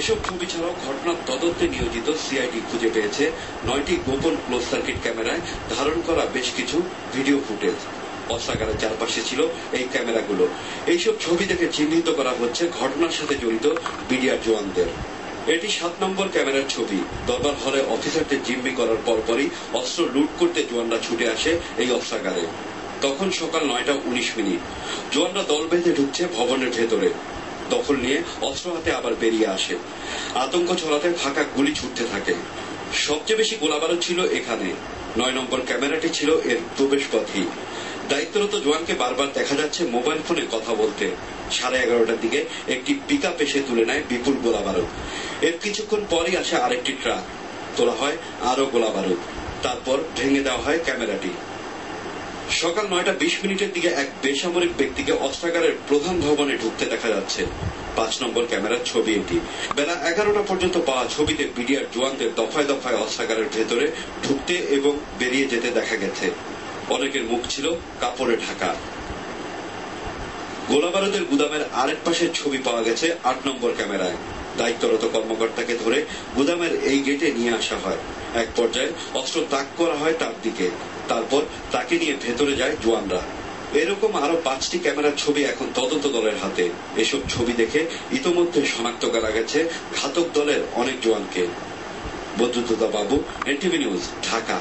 এসব ছবি ছাড়াও ঘটনার তদন্তে নিয়োজিত সিআইডি খুঁজে পেয়েছে 9টি গোপন ক্লোজ সার্কিট ক্যামেরায় ধারণ করা বেশ কিছু ভিডিও ফুটেজ। অস্ত্রাগারের চারপাশে ছিল এই ক্যামেরাগুলো। এইসব ছবি দেখে চিহ্নিত করা হচ্ছে ঘটনার সাথে জড়িত বিডিআর জওয়ানদের। এটি 7 নম্বর ক্যামেরার ছবি। দরবার হলে অফিসারদের জিম্মি করার পরপরই অস্ত্র লুট করতে জওয়ানরা ছুটে আসে এই অস্ত্রাগারে। তখন সকাল 9:19। জওয়ানরা দল বেঁধে ঢুকছে ভবনের ভেতরে। দখল নিয়ে অস্ত্র হাতে আবার বেরিয়ে আসে। আতঙ্ক ছড়াতে ফাঁকা গুলি ছুটতে থাকে। সবচেয়ে বেশি গোলাবারুদ ছিল এখানে। 9 নম্বর ক্যামেরাটি ছিল এর প্রবেশপথই। দায়িত্বরত জওয়ানকে বারবার দেখা যাচ্ছে মোবাইল ফোনে কথা বলতে। 11:30টার দিকে একটি পিকআপ এসে তুলে নেয় বিপুল গোলাবারুদ। এর কিছুক্ষণ পরই আসে আরেকটি ট্রাক। তোলা হয় আরো গোলাবারুদ। তারপর ভেঙে দেওয়া হয় ক্যামেরাটি। সকাল 9:20 দিকে এক বেসামরিক ব্যক্তিকে অস্ত্রাগারের প্রধান ভবনে ঢুকতে দেখা যাচ্ছে। 5 নম্বর ক্যামেরার ছবি এটি। বেলা 11টা পর্যন্ত পাওয়া ছবিতে বিডিআর জওয়ানদের দফায় দফায় অস্ত্রাগারের ভেতরে ঢুকতে এবং বেরিয়ে যেতে দেখা গেছে। অনেকের মুখ ছিল কাপড়ে ঢাকা। গোলাবারুদের গুদামের আরেক পাশের ছবি পাওয়া গেছে 8 নম্বর ক্যামেরায়। দায়িত্বরত কর্মকর্তাকে ধরে গুদামের এই গেটে নিয়ে আসা হয়। এক পর্যায়ে অস্ত্র তাক করা হয় তার দিকে। তারপর তাকে নিয়ে ভেতরে যায় জওয়ানরা। এরকম আরো 5টি ক্যামেরার ছবি এখন তদন্ত দলের হাতে। এসব ছবি দেখে ইতোমধ্যে শনাক্ত করা গেছে ঘাতক দলের অনেক জওয়ানকে। বদরুদ্দোজা বাবু, এনটিভি নিউজ, ঢাকা।